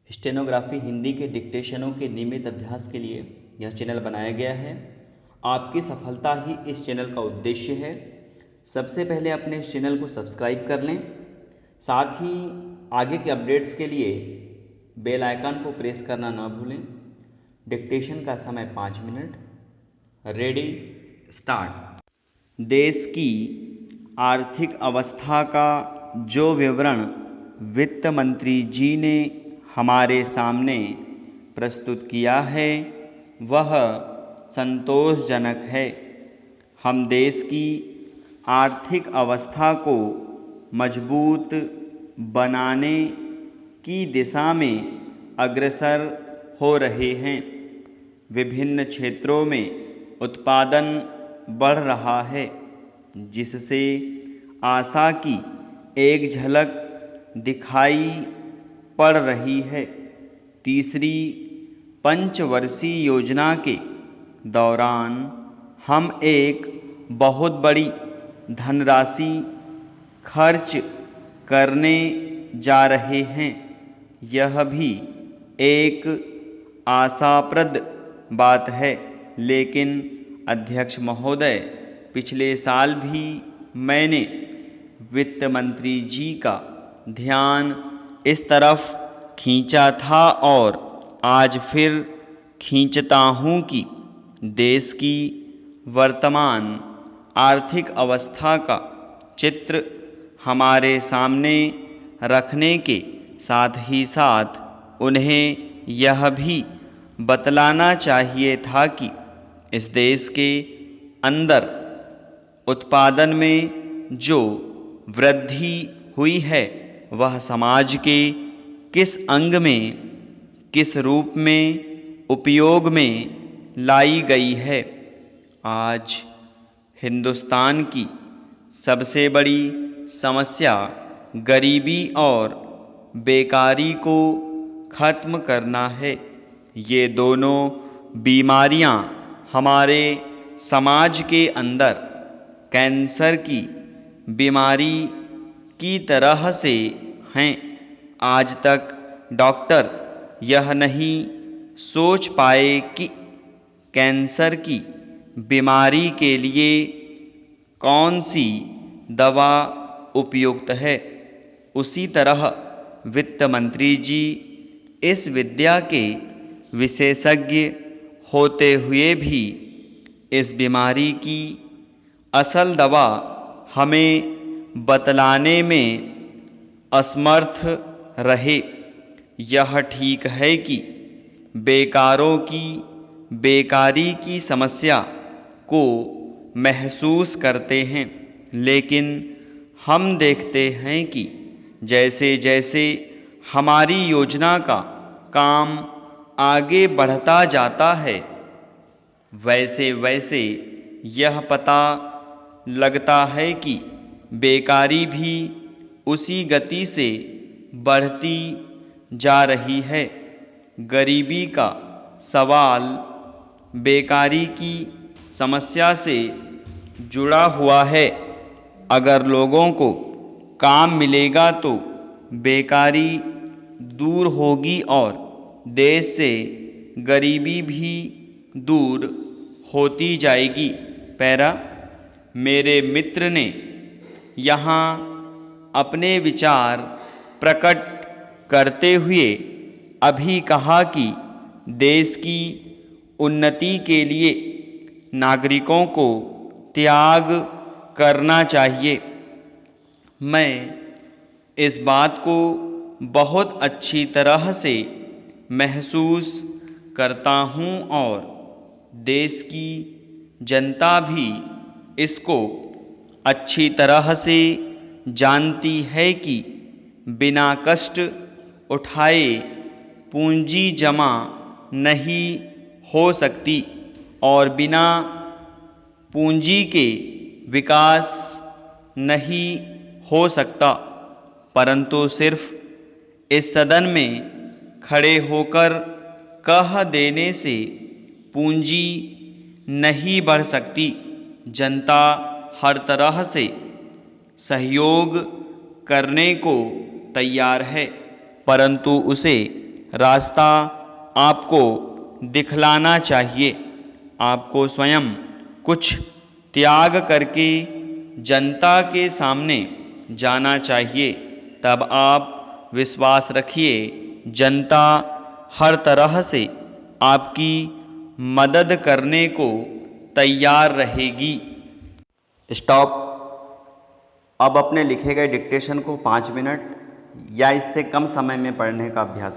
Stenography Hindi के डिक्टेशनों के नियमित अभ्यास के लिए यह चैनल बनाया गया है। आपकी सफलता ही इस चैनल का उद्देश्य है। सबसे पहले अपने इस चैनल को सब्सक्राइब कर लें, साथ ही आगे के अपडेट्स के लिए बेल आइकन को प्रेस करना ना भूलें। डिक्टेशन का समय 5 मिनट। Ready, start. देश की आर्थिक अवस्था का जो विवरण वित्त मंत्री जी ने हमारे सामने प्रस्तुत किया है वह संतोषजनक है। हम देश की आर्थिक अवस्था को मजबूत बनाने की दिशा में अग्रसर हो रहे हैं। विभिन्न क्षेत्रों में उत्पादन बढ़ रहा है, जिससे आशा की एक झलक दिखाई पड़ रही है। तीसरी पंचवर्षीय योजना के दौरान हम एक बहुत बड़ी धनराशि खर्च करने जा रहे हैं। यह भी एक आशाप्रद बात है, लेकिन अध्यक्ष महोदय, पिछले साल भी मैंने वित्त मंत्री जी का ध्यान इस तरफ खींचा था और आज फिर खींचता हूँ कि देश की वर्तमान आर्थिक अवस्था का चित्र हमारे सामने रखने के साथ ही साथ उन्हें यह भी बतलाना चाहिए था कि इस देश के अंदर उत्पादन में जो वृद्धि हुई है वह समाज के किस अंग में, किस रूप में उपयोग में लाई गई है। आज हिंदुस्तान की सबसे बड़ी समस्या गरीबी और बेकारी को खत्म करना है। ये दोनों बीमारियां हमारे समाज के अंदर कैंसर की बीमारी की तरह से हैं। आज तक डॉक्टर यह नहीं सोच पाए कि कैंसर की बीमारी के लिए कौन सी दवा उपयुक्त है। उसी तरह वित्त मंत्री जी इस विद्या के विशेषज्ञ होते हुए भी इस बीमारी की असल दवा हमें बतलाने में असमर्थ रहे। यह ठीक है कि बेकारों की बेकारी की समस्या को महसूस करते हैं, लेकिन हम देखते हैं कि जैसे जैसे हमारी योजना का काम आगे बढ़ता जाता है, वैसे वैसे यह पता लगता है कि बेकारी भी उसी गति से बढ़ती जा रही है। गरीबी का सवाल बेकारी की समस्या से जुड़ा हुआ है। अगर लोगों को काम मिलेगा तो बेकारी दूर होगी और देश से गरीबी भी दूर होती जाएगी। पैरा, मेरे मित्र ने यहाँ अपने विचार प्रकट करते हुए अभी कहा कि देश की उन्नति के लिए नागरिकों को त्याग करना चाहिए। मैं इस बात को बहुत अच्छी तरह से महसूस करता हूँ और देश की जनता भी इसको अच्छी तरह से जानती है कि बिना कष्ट उठाए पूंजी जमा नहीं हो सकती और बिना पूंजी के विकास नहीं हो सकता। परंतु सिर्फ इस सदन में खड़े होकर कह देने से पूंजी नहीं बढ़ सकती। जनता हर तरह से सहयोग करने को तैयार है, परंतु उसे रास्ता आपको दिखलाना चाहिए। आपको स्वयं कुछ त्याग करके जनता के सामने जाना चाहिए। तब आप विश्वास रखिए, जनता हर तरह से आपकी मदद करने को तैयार रहेगी। स्टॉप। अब अपने लिखे गए डिक्टेशन को 5 मिनट या इससे कम समय में पढ़ने का अभ्यास करें।